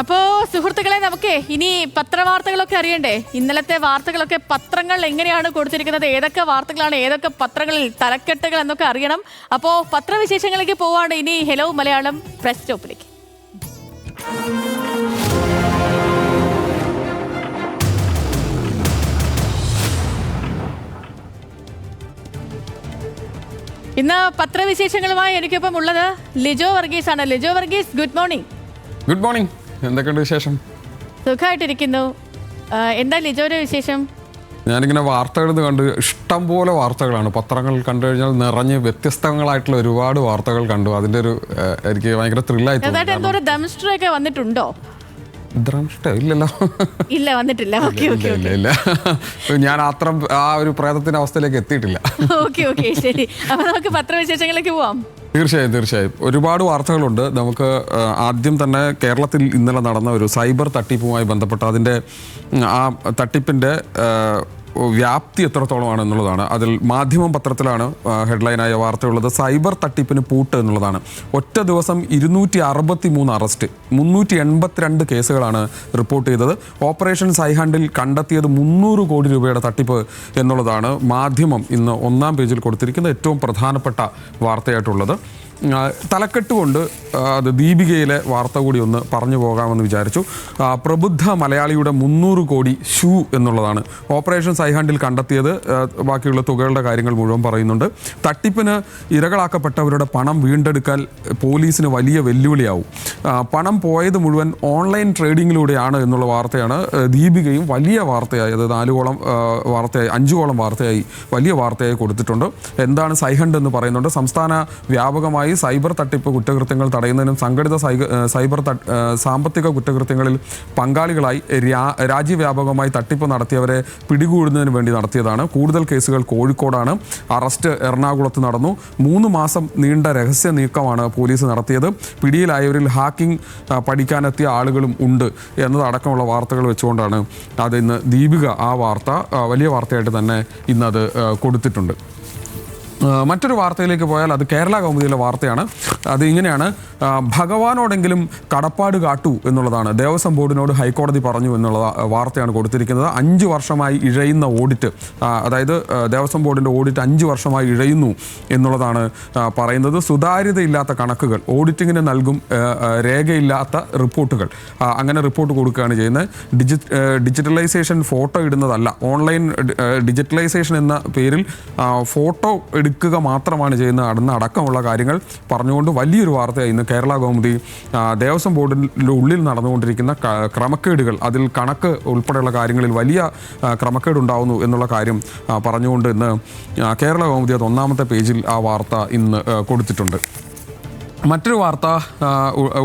അപ്പോൾ സുഹൃത്തുക്കളെ, നമുക്ക് ഇനി പത്രവാർത്തകളൊക്കെ അറിയണ്ടേ? ഇന്നലത്തെ വാർത്തകളൊക്കെ പത്രങ്ങൾ എങ്ങനെയാണ് കൊടുത്തിരിക്കുന്നത്, ഏതൊക്കെ വാർത്തകളാണ് ഏതൊക്കെ പത്രങ്ങളിൽ തലക്കെട്ടുകൾ എന്നൊക്കെ അറിയണം. അപ്പോൾ പത്രവിശേഷങ്ങളിലേക്ക് പോവാണ് ഇനി ഹലോ മലയാളം പ്രസ് സ്റ്റോപ്പിലേക്ക്. ഇന്ന് പത്രവിശേഷങ്ങളുമായി എനിക്കൊപ്പം ഉള്ളത് ലിജോ വർഗീസ് ആണ്. Lijo Varghese, good morning. Good morning. എന്തൊക്കെയുണ്ട് വിശേഷം? സുഖമായിട്ടിരിക്കുന്നു. എന്താ ലിജോയുടെ വിശേഷം? ഞാനിങ്ങനെ വാർത്തകൾ കണ്ട് ഇഷ്ടം പോലെ വാർത്തകളാണ് പത്രങ്ങൾ കണ്ടു കഴിഞ്ഞാൽ നിറഞ്ഞ് വ്യത്യസ്തങ്ങളായിട്ടുള്ള ഒരുപാട് വാർത്തകൾ കണ്ടു. അതിൻ്റെ ഒരു എനിക്ക് ഭയങ്കര ത്രില്ലായി തോന്നി. എന്തോ ഒരു ഡെമോൺസ്ട്രേറ്റ് വന്നിട്ടുണ്ടോ? ഇല്ലല്ലോ, ഇല്ല വന്നിട്ടില്ല. ഇല്ല, ഞാൻ അത്ര ആ ഒരു പ്രേതത്തിന്റെ അവസ്ഥയിലേക്ക് എത്തിയിട്ടില്ല. ഓക്കെ ശരി. അപ്പൊ നമുക്ക് പത്രവിശേഷങ്ങളിലേക്ക് പോവാം. തീർച്ചയായും ഒരുപാട് വാർത്തകളുണ്ട്. നമുക്ക് ആദ്യം തന്നെ കേരളത്തിൽ ഇന്നലെ നടന്ന ഒരു സൈബർ തട്ടിപ്പുമായി ബന്ധപ്പെട്ട അതിൻ്റെ ആ തട്ടിപ്പിൻ്റെ വ്യാപ്തി എത്രത്തോളമാണ് എന്നുള്ളതാണ്. അതിൽ മാധ്യമം പത്രത്തിലാണ് ഹെഡ്ലൈനായ വാർത്തയുള്ളത്. സൈബർ തട്ടിപ്പിന് പൂട്ട് എന്നുള്ളതാണ്. ഒറ്റ ദിവസം 263 അറസ്റ്റ്, 382 കേസുകളാണ് റിപ്പോർട്ട് ചെയ്തത്. ഓപ്പറേഷൻ സൈഹാൻഡിൽ കണ്ടെത്തിയത് 300 കോടി രൂപയുടെ തട്ടിപ്പ് എന്നുള്ളതാണ് മാധ്യമം ഇന്ന് ഒന്നാം പേജിൽ കൊടുത്തിരിക്കുന്ന ഏറ്റവും പ്രധാനപ്പെട്ട വാർത്തയായിട്ടുള്ളത്. തലക്കെട്ട് കൊണ്ട് അത് ദീപികയിലെ വാർത്ത കൂടി ഒന്ന് പറഞ്ഞു പോകാമെന്ന് വിചാരിച്ചു. പ്രബുദ്ധ മലയാളിയുടെ 300 കോടി ഷൂ എന്നുള്ളതാണ് ഓപ്പറേഷൻ സൈഹാൻഡിൽ കണ്ടെത്തിയത്. ബാക്കിയുള്ള തുകകളുടെ കാര്യങ്ങൾ മുഴുവൻ പറയുന്നുണ്ട്. തട്ടിപ്പിന് ഇരകളാക്കപ്പെട്ടവരുടെ പണം വീണ്ടെടുക്കാൻ പോലീസിന് വലിയ വെല്ലുവിളിയാവും. പണം പോയത് മുഴുവൻ ഓൺലൈൻ ട്രേഡിങ്ങിലൂടെയാണ് എന്നുള്ള വാർത്തയാണ് ദീപികയും വലിയ വാർത്തയായി, അത് 5 കോളം വാർത്തയായി വലിയ വാർത്തയായി കൊടുത്തിട്ടുണ്ട്. എന്താണ് സൈഹണ്ട് എന്ന് പറയുന്നുണ്ട്. സംസ്ഥാന വ്യാപകമായി സൈബർ തട്ടിപ്പ് കുറ്റകൃത്യങ്ങൾ തടയുന്നതിനും സംഘടിത സൈബർ സാമ്പത്തിക കുറ്റകൃത്യങ്ങളിൽ പങ്കാളികളായി രാജ്യവ്യാപകമായി തട്ടിപ്പ് നടത്തിയവരെ പിടികൂടുന്നതിന് വേണ്ടി നടത്തിയതാണ്. കൂടുതൽ കേസുകൾ കോഴിക്കോടാണ്. അറസ്റ്റ് എറണാകുളത്ത് നടന്നു. 3 മാസം നീണ്ട രഹസ്യ നീക്കമാണ് പോലീസ് നടത്തിയത്. പിടിയിലായവരിൽ ഹാക്കിംഗ് പഠിക്കാനെത്തിയ ആളുകളും ഉണ്ട് എന്നതടക്കമുള്ള വാർത്തകൾ വെച്ചുകൊണ്ടാണ് അത് ഇന്ന് ദീപിക ആ വാർത്ത വലിയ വാർത്തയായിട്ട് തന്നെ ഇന്നത് കൊടുത്തിട്ടുണ്ട്. മറ്റൊരു വാർത്തയിലേക്ക് പോയാൽ അത് കേരള കൗമുദിയിലെ വാർത്തയാണ്. അത് ഇങ്ങനെയാണ്: ഭഗവാനോടെങ്കിലും കടപ്പാട് കാട്ടൂ എന്നുള്ളതാണ്. ദേവസ്വം ബോർഡിനോട് ഹൈക്കോടതി പറഞ്ഞു എന്നുള്ള വാർത്തയാണ് കൊടുത്തിരിക്കുന്നത്. 5 വർഷമായി ഇഴയുന്ന ഓഡിറ്റ്, അതായത് ദേവസ്വം ബോർഡിൻ്റെ ഓഡിറ്റ് 5 വർഷമായി ഇഴയുന്നു എന്നുള്ളതാണ് പറയുന്നത്. സുതാര്യതയില്ലാത്ത കണക്കുകൾ, ഓഡിറ്റിങ്ങിന് നൽകും രേഖയില്ലാത്ത റിപ്പോർട്ടുകൾ, അങ്ങനെ റിപ്പോർട്ട് കൊടുക്കുകയാണ് ചെയ്യുന്നത്. ഡിജിറ്റലൈസേഷൻ ഫോട്ടോ ഇടുന്നതല്ല, ഓൺലൈൻ ഡിജിറ്റലൈസേഷൻ എന്ന പേരിൽ ഫോട്ടോ എടുക്കുക മാത്രമാണ് ചെയ്യുന്നത് അടക്കമുള്ള കാര്യങ്ങൾ പറഞ്ഞുകൊണ്ട് വലിയൊരു വാർത്തയായി ഇന്ന് കേരള കൗമുദി ദേവസ്വം ബോർഡിൻ്റെ ഉള്ളിൽ നടന്നുകൊണ്ടിരിക്കുന്ന ക്രമക്കേടുകൾ, അതിൽ കണക്ക് ഉൾപ്പെടെയുള്ള കാര്യങ്ങളിൽ വലിയ ക്രമക്കേടുണ്ടാവുന്നു എന്നുള്ള കാര്യം പറഞ്ഞുകൊണ്ട് ഇന്ന് കേരള കൗമുദി അത് ഒന്നാമത്തെ പേജിൽ ആ വാർത്ത ഇന്ന് കൊടുത്തിട്ടുണ്ട്. മറ്റൊരു വാർത്ത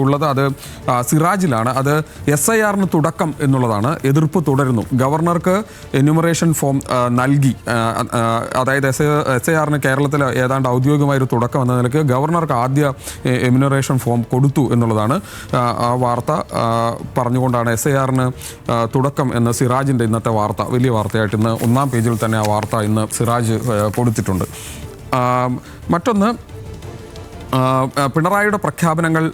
ഉള്ളത് അത് സിറാജിലാണ്. അത് SIRന് തുടക്കം എന്നുള്ളതാണ്. എതിർപ്പ് തുടരുന്നു. ഗവർണർക്ക് എന്യൂമറേഷൻ ഫോം നൽകി, അതായത് SIRന് കേരളത്തിൽ ഏതാണ്ട് ഔദ്യോഗികമായൊരു തുടക്കം എന്ന നിലയ്ക്ക് ഗവർണർക്ക് ആദ്യ എന്യൂമറേഷൻ ഫോം കൊടുത്തു എന്നുള്ളതാണ് ആ വാർത്ത പറഞ്ഞുകൊണ്ടാണ് SIRന് തുടക്കം എന്ന സിറാജിൻ്റെ ഇന്നത്തെ വാർത്ത വലിയ വാർത്തയായിട്ട് ഇന്ന് ഒന്നാം പേജിൽ തന്നെ ആ വാർത്ത ഇന്ന് സിറാജ് കൊടുത്തിട്ടുണ്ട്. മറ്റൊന്ന്, പിണറായിയുടെ പ്രഖ്യാപനങ്ങൾ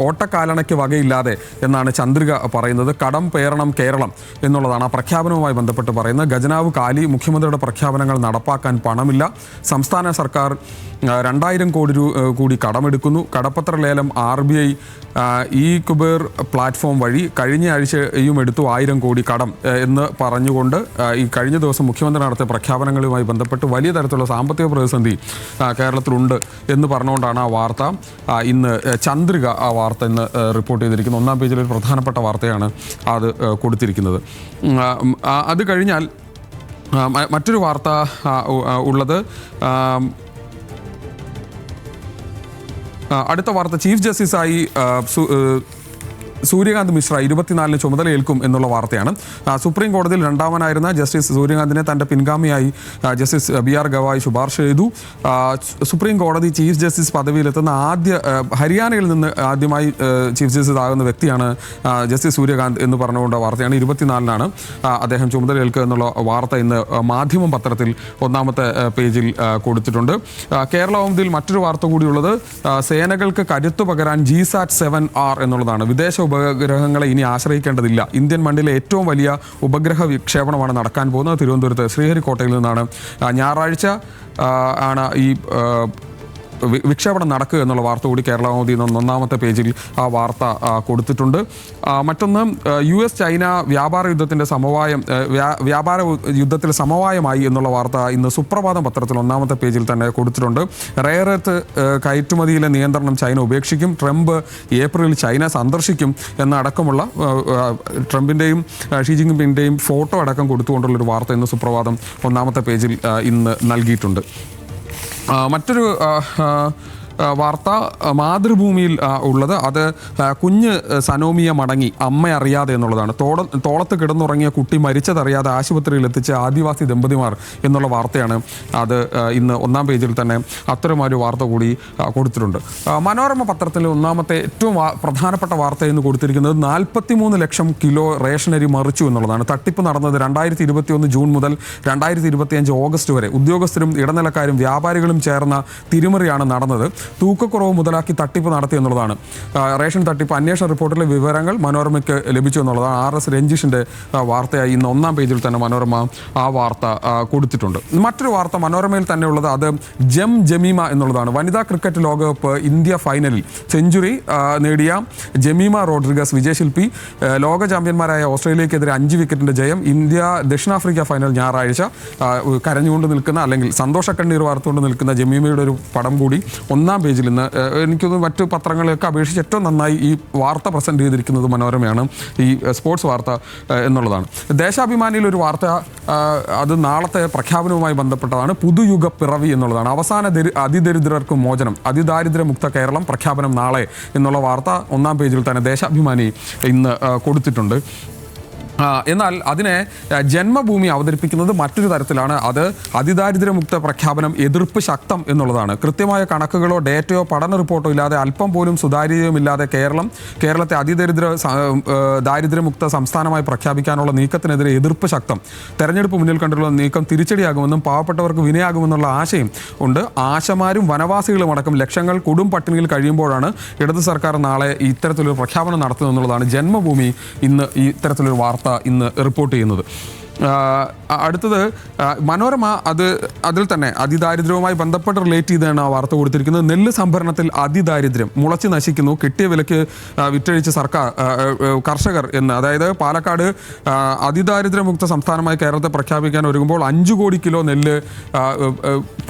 ഓട്ടക്കാലണയ്ക്ക് വകയില്ലാതെ എന്നാണ് ചന്ദ്രിക പറയുന്നത്. കടം പേറണം കേരളം എന്നുള്ളതാണ് ആ പ്രഖ്യാപനവുമായി ബന്ധപ്പെട്ട് പറയുന്നത്. ഖജനാവ് കാലി, മുഖ്യമന്ത്രിയുടെ പ്രഖ്യാപനങ്ങൾ നടപ്പാക്കാൻ പണമില്ല. സംസ്ഥാന സർക്കാർ 2000 കോടി കൂടി കടമെടുക്കുന്നു. കടപ്പത്ര ലേലം RBI കുബേർ പ്ലാറ്റ്ഫോം വഴി കഴിഞ്ഞ ആഴ്ചയും എടുത്തു 1000 കോടി കടം എന്ന് പറഞ്ഞുകൊണ്ട് ഈ കഴിഞ്ഞ ദിവസം മുഖ്യമന്ത്രി നടത്തിയ പ്രഖ്യാപനങ്ങളുമായി ബന്ധപ്പെട്ട് വലിയ തരത്തിലുള്ള സാമ്പത്തിക പ്രതിസന്ധി കേരളത്തിലുണ്ട് എന്ന് പറഞ്ഞുകൊണ്ടാണ് ആ വാർത്ത ഇന്ന് ചന്ദ്രിക ആ വാർത്ത ഇന്ന് റിപ്പോർട്ട് ചെയ്തിരിക്കുന്നത്. ഒന്നാം പേജിൽ ഒരു പ്രധാനപ്പെട്ട വാർത്തയാണ് അത് കൊടുത്തിരിക്കുന്നത്. അത് കഴിഞ്ഞാൽ മറ്റൊരു വാർത്ത ഉള്ളത് അടുത്ത വാർത്ത ചീഫ് ജസ്റ്റിസായി സൂര്യകാന്ത് മിശ്ര 24-ന് ചുമതലയേൽക്കും എന്നുള്ള വാർത്തയാണ്. സുപ്രീം കോടതിയിൽ രണ്ടാമനായിരുന്ന ജസ്റ്റിസ് സൂര്യകാന്തിനെ തൻ്റെ പിൻഗാമിയായി ജസ്റ്റിസ് BR ഗവായ് ശുപാർശ ചെയ്തു. സുപ്രീം കോടതി ചീഫ് ജസ്റ്റിസ് പദവിയിലെത്തുന്ന ഹരിയാനയിൽ നിന്ന് ആദ്യമായി ചീഫ് ജസ്റ്റിസ് ആകുന്ന വ്യക്തിയാണ് ജസ്റ്റിസ് സൂര്യകാന്ത് എന്ന് പറഞ്ഞുകൊണ്ട് വാർത്തയാണ്. 24-നാണ് അദ്ദേഹം ചുമതലയേൽക്കുക എന്നുള്ള വാർത്ത ഇന്ന് മാധ്യമം പത്രത്തിൽ ഒന്നാമത്തെ പേജിൽ കൊടുത്തിട്ടുണ്ട്. കേരള കൗമുദിയിൽ മറ്റൊരു വാർത്ത കൂടിയുള്ളത് സേനകൾക്ക് കരുത്തു പകരാൻ GSAT 7R എന്നുള്ളതാണ്. വിദേശ ഉപഗ്രഹങ്ങളെ ഇനി ആശ്രയിക്കേണ്ടതില്ല. ഇന്ത്യൻ മണ്ണിലെ ഏറ്റവും വലിയ ഉപഗ്രഹ വിക്ഷേപണമാണ് നടക്കാൻ പോകുന്നത്. തിരുവനന്തപുരത്ത് ശ്രീഹരിക്കോട്ടയിൽ നിന്നാണ്. ഞായറാഴ്ച ആണ് ഈ വിക്ഷേപണം നടക്കുക എന്നുള്ള വാർത്ത കൂടി കേരള കൗമുദി ഒന്നാമത്തെ പേജിൽ ആ വാർത്ത കൊടുത്തിട്ടുണ്ട്. മറ്റൊന്ന് US ചൈന വ്യാപാര യുദ്ധത്തിൽ സമവായമായി എന്നുള്ള വാർത്ത ഇന്ന് സുപ്രഭാതം പത്രത്തിൽ ഒന്നാമത്തെ പേജിൽ തന്നെ കൊടുത്തിട്ടുണ്ട്. റെയർ എർത്ത് കയറ്റുമതിയിലെ നിയന്ത്രണം ചൈന ഉപേക്ഷിക്കും. ട്രംപ് ഏപ്രിലിൽ ചൈന സന്ദർശിക്കും എന്നടക്കമുള്ള ട്രംപിൻ്റെയും ഷീ ജിൻപിങ്ങിൻ്റെയും ഫോട്ടോ അടക്കം കൊടുത്തുകൊണ്ടുള്ളൊരു വാർത്ത ഇന്ന് സുപ്രഭാതം ഒന്നാമത്തെ പേജിൽ ഇന്ന് നൽകിയിട്ടുണ്ട്. മറ്റൊരു വാർത്ത മാതൃഭൂമിയിൽ ഉള്ളത് അത് കുഞ്ഞ് സനോമിയ മടങ്ങി അമ്മ അറിയാതെ എന്നുള്ളതാണ്. തോളത്ത് കിടന്നുറങ്ങിയ കുട്ടി മരിച്ചതറിയാതെ ആശുപത്രിയിൽ എത്തിച്ച ആദിവാസി ദമ്പതിമാർ എന്നുള്ള വാർത്തയാണ്. അത് ഇന്ന് ഒന്നാം പേജിൽ തന്നെ അത്തരമൊരു വാർത്ത കൂടി കൊടുത്തിട്ടുണ്ട്. മനോരമ പത്രത്തിൽ ഒന്നാമത്തെ ഏറ്റവും പ്രധാനപ്പെട്ട വാർത്ത എന്ന് കൊടുത്തിരിക്കുന്നത് 43 ലക്ഷം കിലോ റേഷനരി മറിച്ചു എന്നുള്ളതാണ്. തട്ടിപ്പ് നടന്നത് 2021 ജൂൺ മുതൽ 2025 ഓഗസ്റ്റ് വരെ ഉദ്യോഗസ്ഥരും ഇടനിലക്കാരും വ്യാപാരികളും ചേർന്ന തിരിമറിയാണ് നടന്നത്. തൂക്കക്കുറവ് മുതലാക്കി തട്ടിപ്പ് നടത്തി എന്നുള്ളതാണ്. റേഷൻ തട്ടിപ്പ് അന്വേഷണ റിപ്പോർട്ടിലെ വിവരങ്ങൾ മനോരമയ്ക്ക് ലഭിച്ചു എന്നുള്ളതാണ്. RS രഞ്ജീഷിൻ്റെ വാർത്തയായി ഇന്ന് ഒന്നാം പേജിൽ തന്നെ മനോരമ ആ വാർത്ത കൊടുത്തിട്ടുണ്ട്. മറ്റൊരു വാർത്ത മനോരമയിൽ തന്നെ ഉള്ളത് അത് ജമീമ എന്നുള്ളതാണ്. വനിതാ ക്രിക്കറ്റ് ലോകകപ്പ് ഇന്ത്യ ഫൈനലിൽ സെഞ്ചുറി നേടിയ ജമീമ റോഡ്രിഗസ് വിജയശില്പി. ലോക ചാമ്പ്യന്മാരായ ഓസ്ട്രേലിയക്കെതിരെ 5 വിക്കറ്റിൻ്റെ ജയം. ഇന്ത്യ ദക്ഷിണാഫ്രിക്ക ഫൈനൽ ഞായറാഴ്ച. കരഞ്ഞുകൊണ്ട് നിൽക്കുന്ന അല്ലെങ്കിൽ സന്തോഷക്കണ്ണീർ വാർത്തുകൊണ്ട് നിൽക്കുന്ന ജമീമയുടെ ഒരു പടം കൂടി ഒന്നാം പേജിൽ ഇന്ന് എനിക്കൊന്ന് മറ്റു പത്രങ്ങളെയൊക്കെ അപേക്ഷിച്ച് ഏറ്റവും നന്നായി ഈ വാർത്ത പ്രസൻറ്റ് ചെയ്തിരിക്കുന്നത് മനോരമയാണ്. ഈ സ്പോർട്സ് വാർത്ത എന്നുള്ളതാണ്. ദേശാഭിമാനിയിൽ ഒരു വാർത്ത അത് നാളത്തെ പ്രഖ്യാപനവുമായി ബന്ധപ്പെട്ടതാണ്. പുതുയുഗ പിറവി എന്നുള്ളതാണ്. അവസാന അതിദരിദ്രർക്ക് മോചനം, അതിദാരിദ്ര്യമുക്ത കേരളം പ്രഖ്യാപനം നാളെ എന്നുള്ള വാർത്ത ഒന്നാം പേജിൽ തന്നെ ദേശാഭിമാനി ഇന്ന് കൊടുത്തിട്ടുണ്ട്. എന്നാൽ അതിനെ ജന്മഭൂമി അവതരിപ്പിക്കുന്നത് മറ്റൊരു തരത്തിലാണ്. അത് അതിദാരിദ്ര്യമുക്ത പ്രഖ്യാപനം എതിർപ്പ് ശക്തം എന്നുള്ളതാണ്. കൃത്യമായ കണക്കുകളോ ഡേറ്റയോ പഠന റിപ്പോർട്ടോ ഇല്ലാതെ അല്പം പോലും സുതാര്യതയുമില്ലാതെ കേരളത്തെ ദാരിദ്ര്യമുക്ത സംസ്ഥാനമായി പ്രഖ്യാപിക്കാനുള്ള നീക്കത്തിനെതിരെ എതിർപ്പ് ശക്തം. തെരഞ്ഞെടുപ്പ് മുന്നിൽ കണ്ടുള്ള നീക്കം തിരിച്ചടിയാകുമെന്നും പാവപ്പെട്ടവർക്ക് വിനയാകുമെന്നുള്ള ആശയം ഉണ്ട്. ആശമാരും വനവാസികളും അടക്കം ലക്ഷങ്ങൾ കൊടും പട്ടിണിയിൽ കഴിയുമ്പോഴാണ് ഇടത് സർക്കാർ നാളെ ഇത്തരത്തിലൊരു പ്രഖ്യാപനം നടത്തുന്നത് എന്നുള്ളതാണ് ജന്മഭൂമി ഇന്ന് ഇത്തരത്തിലൊരു വാർത്ത ഇന്ന് റിപ്പോർട്ട് ചെയ്യുന്നത്. അടുത്തത് മനോരമ അതിൽ തന്നെ അതിദാരിദ്ര്യവുമായി ബന്ധപ്പെട്ട് റിലേറ്റ് ചെയ്താണ് ആ വാർത്ത കൊടുത്തിരിക്കുന്നത്. നെല്ല് സംഭരണത്തിൽ അതിദാരിദ്ര്യം മുളച്ച് നശിക്കുന്നു, കിട്ടിയ വിലയ്ക്ക് വിറ്റഴിച്ച് കർഷകർ എന്ന്. അതായത് പാലക്കാട് അതിദാരിദ്ര്യമുക്ത സംസ്ഥാനമായി കേരളത്തെ പ്രഖ്യാപിക്കാൻ ഒരുങ്ങുമ്പോൾ 5 കോടി കിലോ നെല്ല്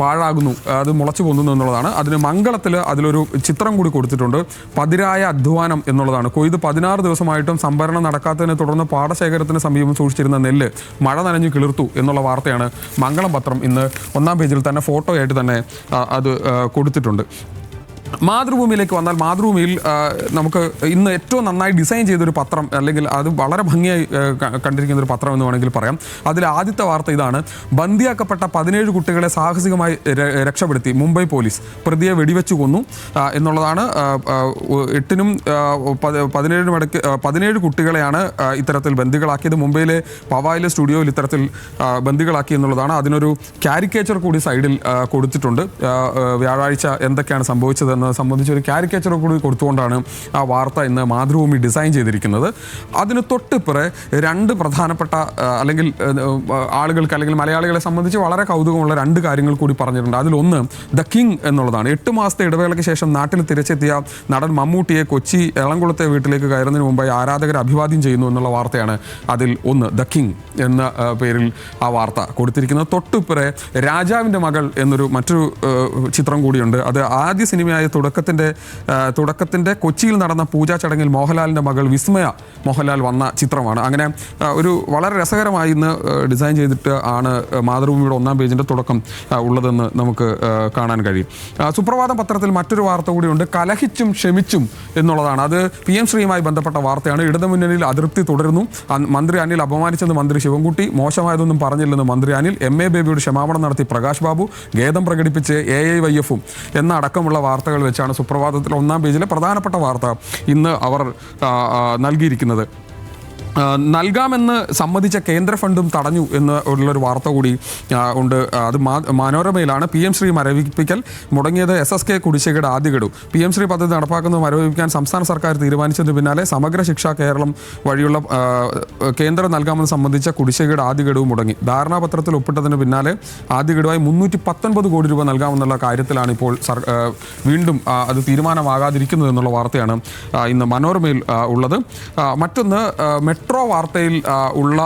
പാഴാകുന്നു, അത് മുളച്ചു പൊന്നുന്നു എന്നുള്ളതാണ്. അതിന് മംഗളത്തിൽ അതിലൊരു ചിത്രം കൂടി കൊടുത്തിട്ടുണ്ട്. പതിരായ അധ്വാനം എന്നുള്ളതാണ്. കൊയ്ത് 16 ദിവസമായിട്ടും സംഭരണം നടക്കാത്തതിനെ തുടർന്ന് പാടശേഖരത്തിന് സമീപം സൂക്ഷിച്ചിരുന്ന നെല്ല് മഴ നനഞ്ഞു കിളിർത്തു എന്നുള്ള വാർത്തയാണ് മംഗളം പത്രം ഇന്ന് ഒന്നാം പേജിൽ തന്നെ ഫോട്ടോയായിട്ട് തന്നെ അത് കൊടുത്തിട്ടുണ്ട്. മാതൃഭൂമിയിലേക്ക് വന്നാൽ മാതൃഭൂമിയിൽ നമുക്ക് ഇന്ന് ഏറ്റവും നന്നായി ഡിസൈൻ ചെയ്തൊരു പത്രം, അല്ലെങ്കിൽ അത് വളരെ ഭംഗിയായി കണ്ടിരിക്കുന്ന ഒരു പത്രം എന്ന് വേണമെങ്കിൽ പറയാം. അതിൽ ആദ്യത്തെ വാർത്ത ഇതാണ്. ബന്ദിയാക്കപ്പെട്ട 17 കുട്ടികളെ സാഹസികമായി രക്ഷപ്പെടുത്തി മുംബൈ പോലീസ്. പ്രതിയെ വെടിവെച്ചു കൊന്നു എന്നുള്ളതാണ്. 8-നും 17-നും ഇടയ്ക്ക് 17 കുട്ടികളെയാണ് ഇത്തരത്തിൽ ബന്ദികളാക്കിയത്. മുംബൈയിലെ പവായിലെ സ്റ്റുഡിയോയിൽ ഇത്തരത്തിൽ ബന്ദികളാക്കി എന്നുള്ളതാണ്. അതിനൊരു കാരിക്കേച്ചർ കൂടി സൈഡിൽ കൊടുത്തിട്ടുണ്ട്. വ്യാഴാഴ്ച എന്തൊക്കെയാണ് സംഭവിച്ചത് സംബന്ധിച്ചൊരു കാരിക്കേച്ചർ കൂടി കൊടുത്തുകൊണ്ടാണ് ആ വാർത്ത ഇന്ന് മാതൃഭൂമി ഡിസൈൻ ചെയ്തിരിക്കുന്നത്. അതിന് തൊട്ടിപ്പുറേ 2 പ്രധാനപ്പെട്ട അല്ലെങ്കിൽ ആളുകൾക്ക് അല്ലെങ്കിൽ മലയാളികളെ സംബന്ധിച്ച് വളരെ കൗതുകമുള്ള 2 കാര്യങ്ങൾ കൂടി പറഞ്ഞിട്ടുണ്ട്. അതിലൊന്ന് ദ കിങ് എന്നുള്ളതാണ്. 8 മാസത്തെ ഇടവേളയ്ക്ക് ശേഷം നാട്ടിൽ തിരിച്ചെത്തിയ നടൻ മമ്മൂട്ടിയെ കൊച്ചി എളംകുളത്തെ വീട്ടിലേക്ക് കയറുന്നതിന് മുമ്പായി ആരാധകർ അഭിവാദ്യം ചെയ്യുന്നു എന്നുള്ള വാർത്തയാണ് അതിൽ ഒന്ന്. ദ കിങ് എന്ന പേരിൽ ആ വാർത്ത കൊടുത്തിരിക്കുന്നത്. തൊട്ടിപ്പുറേ രാജാവിൻ്റെ മകൾ എന്നൊരു മറ്റൊരു ചിത്രം കൂടിയുണ്ട്. അത് ആദ്യ സിനിമയായ തുടക്കത്തിൻ്റെ കൊച്ചിയിൽ നടന്ന പൂജാ ചടങ്ങിൽ മോഹൻലാലിൻ്റെ മകൾ വിസ്മയ മോഹൻലാൽ വന്ന ചിത്രമാണ്. അങ്ങനെ ഒരു വളരെ രസകരമായി ഇന്ന് ഡിസൈൻ ചെയ്തിട്ട് ആണ് മാതൃഭൂമിയുടെ 1-ാം പേജിൻ്റെ തുടക്കം ഉള്ളതെന്ന് നമുക്ക് കാണാൻ കഴിയും. സുപ്രഭാതം പത്രത്തിൽ മറ്റൊരു വാർത്ത കൂടിയുണ്ട്. കലഹിച്ചും ക്ഷമിച്ചും എന്നുള്ളതാണ്. അത് PM ശ്രീയുമായി ബന്ധപ്പെട്ട വാർത്തയാണ്. ഇടതുമുന്നണിയിൽ അതൃപ്തി തുടരുന്നു. മന്ത്രി അനിൽ അപമാനിച്ചെന്ന് മന്ത്രി ശിവൻകുട്ടി, മോശമായതൊന്നും പറഞ്ഞില്ലെന്ന് മന്ത്രി അനിൽ, MA ബേബിയോട് ക്ഷമാപണം നടത്തി പ്രകാശ് ബാബു, ഖേദം പ്രകടിപ്പിച്ച് AIYF എന്ന അടക്കമുള്ള വാർത്തകൾ വെച്ചാണ് സുപ്രഭാതത്തിൽ 1-ാം പേജിലെ പ്രധാനപ്പെട്ട വാർത്ത ഇന്ന് അവർ നൽകിയിരിക്കുന്നത്. നൽകാമെന്ന് സമ്മതിച്ച കേന്ദ്ര ഫണ്ടും തടഞ്ഞു എന്ന് ഉള്ളൊരു വാർത്ത കൂടി ഉണ്ട്. അത് മനോരമയിലാണ്. PM ശ്രീ മരവിപ്പിക്കൽ മുടങ്ങിയത് SSK കുടിശ്ശികയുടെ ആദ്യ ഗഡു. PM ശ്രീ പദ്ധതി നടപ്പാക്കുന്നത് മരവിപ്പിക്കാൻ സംസ്ഥാന സർക്കാർ തീരുമാനിച്ചതിന് പിന്നാലെ സമഗ്ര ശിക്ഷ കേരളം വഴിയുള്ള കേന്ദ്രം നൽകാമെന്ന് സംബന്ധിച്ച കുടിശ്ശികയുടെ ആദ്യ ഗഡുവും മുടങ്ങി. ധാരണാപത്രത്തിൽ ഒപ്പിട്ടതിന് പിന്നാലെ ആദ്യ ഗഡുവായി 319 കോടി രൂപ നൽകാമെന്നുള്ള കാര്യത്തിലാണ് ഇപ്പോൾ വീണ്ടും അത് തീരുമാനമാകാതിരിക്കുന്നത് എന്നുള്ള വാർത്തയാണ് ഇന്ന് മനോരമയിൽ ഉള്ളത്. മറ്റൊന്ന് മെട്രോ വാർത്തയിൽ ഉള്ള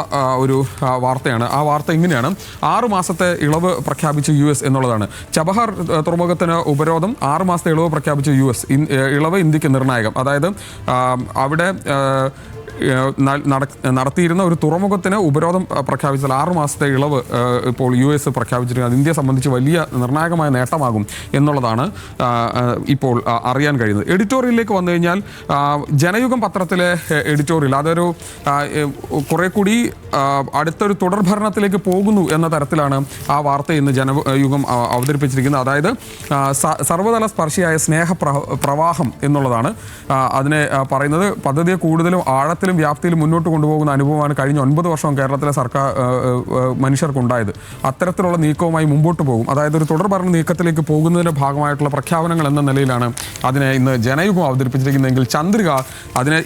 ഒരു വാർത്തയാണ്. ആ വാർത്ത ഇങ്ങനെയാണ്: 6 മാസത്തെ ഇളവ് പ്രഖ്യാപിച്ച US എന്നുള്ളതാണ്. ചബഹാർ തുറമുഖത്തിന് ഉപരോധം, 6 മാസത്തെ ഇളവ് പ്രഖ്യാപിച്ച US. ഇളവ് ഇന്ത്യക്ക് നിർണായകം. അതായത് അവിടെ നടത്തിയിരുന്ന ഒരു തുറമുഖത്തിന് ഉപരോധം പ്രഖ്യാപിച്ചാൽ 6 മാസത്തെ ഇളവ് ഇപ്പോൾ US പ്രഖ്യാപിച്ചിരിക്കുന്നത്. അത് ഇന്ത്യയെ സംബന്ധിച്ച് വലിയ നിർണായകമായ നേട്ടമാകും എന്നുള്ളതാണ് ഇപ്പോൾ അറിയാൻ കഴിയുന്നത്. എഡിറ്റോറിയലിലേക്ക് വന്നു കഴിഞ്ഞാൽ ജനയുഗം പത്രത്തിലെ എഡിറ്റോറിയൽ അതൊരു കുറെ കൂടി അടുത്തൊരു തുടർഭരണത്തിലേക്ക് പോകുന്നു എന്ന തരത്തിലാണ് ആ വാർത്ത ഇന്ന് ജനയുഗം അവതരിപ്പിച്ചിരിക്കുന്നത്. അതായത് സർവ്വതല സ്പർശിയായ സ്നേഹപ്രവാഹം എന്നുള്ളതാണ് അതിനെ പറയുന്നത്. പദ്ധതിയെ കൂടുതലും ആഴത്തിലും വ്യാപ്തിയിലും മുന്നോട്ട് കൊണ്ടുപോകുന്ന അനുഭവമാണ് കഴിഞ്ഞ 9 വർഷവും കേരളത്തിലെ സർക്കാർ മനുഷ്യർക്കുണ്ടായത്. അത്തരത്തിലുള്ള നീക്കവുമായി മുമ്പോട്ട് പോകും. അതായത് ഒരു തുടർഭരണ നീക്കത്തിലേക്ക് പോകുന്നതിൻ്റെ ഭാഗമായിട്ടുള്ള പ്രഖ്യാപനങ്ങൾ എന്ന നിലയിലാണ് അതിനെ ഇന്ന് ജനയുഗം അവതരിപ്പിച്ചിരിക്കുന്നതെങ്കിൽ ചന്ദ്രിക അതിനെ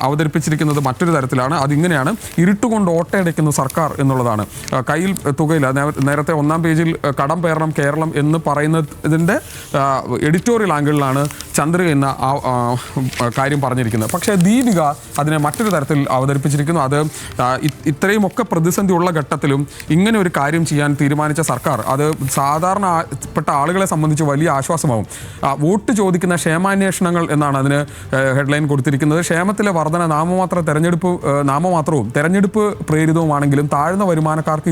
അവതരിപ്പിച്ചിരിക്കുന്നത് മറ്റൊരു തരത്തിലാണ്. അതിങ്ങനെയാണ്: ഇരുട്ടുകൊണ്ട് ഓട്ടയടയ്ക്കുന്ന സർക്കാർ എന്നുള്ളതാണ്. കയ്യിൽ തുകയില്ല. നേരത്തെ 1-ാം പേജിൽ കടം പേരണം കേരളം എന്ന് പറയുന്നതിൻ്റെ എഡിറ്റോറിയൽ ആംഗിളിലാണ് ചന്ദ്രിക എന്ന കാര്യം പറഞ്ഞിരിക്കുന്നത്. പക്ഷേ ദീപിക അതിനെ മറ്റൊരു തരത്തിൽ അവതരിപ്പിച്ചിരിക്കുന്നു. അത് ഇത്രയുമൊക്കെ പ്രതിസന്ധി ഉള്ള ഘട്ടത്തിലും ഇങ്ങനെ ഒരു കാര്യം ചെയ്യാൻ തീരുമാനിച്ച സർക്കാർ അത് സാധാരണപ്പെട്ട ആളുകളെ സംബന്ധിച്ച് വലിയ ആശ്വാസമാവും. വോട്ട് ചോദിക്കുന്ന ക്ഷേമാന്വേഷണങ്ങൾ എന്നാണ് അതിന് ഹെഡ്ലൈൻ കൊടുത്തിരിക്കുന്നത്. ക്ഷേമത്തിലെ വർധന നാമമാത്രവും തെരഞ്ഞെടുപ്പ് പ്രേരിതവുമാണെങ്കിലും താഴ്ന്ന വരുമാനക്കാർക്ക്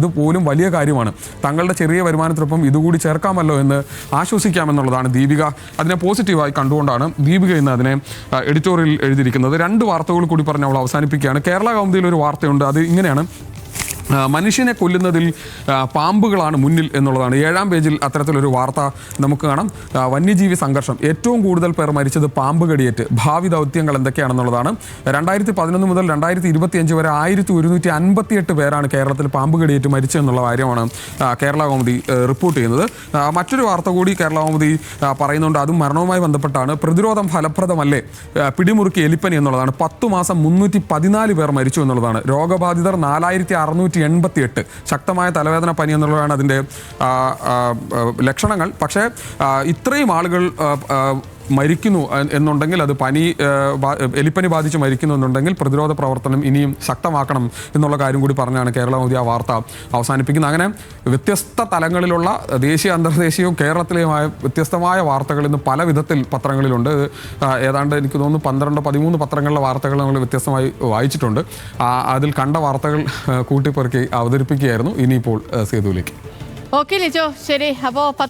ഇതുപോലും വലിയ കാര്യമാണ്. തങ്ങളുടെ ചെറിയ വരുമാനത്തിനൊപ്പം ഇതുകൂടി ചേർക്കാമല്ലോ എന്ന് ആശ്വസിക്കാമെന്നുള്ളതാണ് ദീപിക. അതിനെ പോസിറ്റീവായി കണ്ടുകൊണ്ടാണ് ദീപിക ഇന്ന് അതിനെ എഡിറ്റോറിയൽ എഴുതിയിരിക്കുന്നത്. 2 വാർത്തകൾ കൂടി പറഞ്ഞ് അവൾ അവസാനിപ്പിക്കുകയാണ്. കേരള കൗമുദിയിൽ ഒരു വാർത്തയുണ്ട്. അത് ഇങ്ങനെയാണ്: മനുഷ്യനെ കൊല്ലുന്നതിൽ പാമ്പുകളാണ് മുന്നിൽ എന്നുള്ളതാണ്. 7-ാം പേജിൽ അത്തരത്തിലൊരു വാർത്ത നമുക്ക് കാണാം. വന്യജീവി സംഘർഷം, ഏറ്റവും കൂടുതൽ പേർ മരിച്ചത് പാമ്പ് കടിയേറ്റ്. ഭാവി ദൗത്യങ്ങൾ എന്തൊക്കെയാണെന്നുള്ളതാണ്. 2011 മുതൽ 2025 വരെ 1158 പേരാണ് കേരളത്തിൽ പാമ്പ് കടിയേറ്റ് മരിച്ചതെന്നുള്ള കാര്യമാണ് കേരള കൗമുദി റിപ്പോർട്ട് ചെയ്യുന്നത്. മറ്റൊരു വാർത്ത കൂടി കേരള കൗമുദി പറയുന്നുണ്ട്. അതും മരണവുമായി ബന്ധപ്പെട്ടാണ്. പ്രതിരോധം ഫലപ്രദമല്ലേ, പിടിമുറുക്കി എലിപ്പനി എന്നുള്ളതാണ്. 10 മാസം 314 പേർ മരിച്ചു എന്നുള്ളതാണ്. രോഗബാധിതർ 4688. ശക്തമായ തലവേദന, പനി എന്നുള്ളതാണ് അതിൻ്റെ ലക്ഷണങ്ങൾ. പക്ഷേ ഇത്രയും ആളുകൾ മരിക്കുന്നു എന്നുണ്ടെങ്കിൽ അത് എലിപ്പനി ബാധിച്ച് മരിക്കുന്നു എന്നുണ്ടെങ്കിൽ പ്രതിരോധ പ്രവർത്തനം ഇനിയും ശക്തമാക്കണം എന്നുള്ള കാര്യം കൂടി പറഞ്ഞാണ് കേരള കൗമുദി ആ വാർത്ത അവസാനിപ്പിക്കുന്നത്. അങ്ങനെ വ്യത്യസ്ത തലങ്ങളിലുള്ള ദേശീയ അന്തർദേശീയവും കേരളത്തിലെയുമായ വ്യത്യസ്തമായ വാർത്തകൾ ഇന്ന് പല വിധത്തിൽ പത്രങ്ങളിലുണ്ട്. ഏതാണ്ട് എനിക്ക് തോന്നുന്നു 12-13 പത്രങ്ങളിലെ വാർത്തകൾ നമ്മൾ വ്യത്യസ്തമായി വായിച്ചിട്ടുണ്ട്. അതിൽ കണ്ട വാർത്തകൾ കൂട്ടിപ്പെറുക്കി അവതരിപ്പിക്കുകയായിരുന്നു. ഇനിയിപ്പോൾ സേതുവിലേക്ക്. ഓക്കെ ലിജോ, ശരി. അപ്പോൾ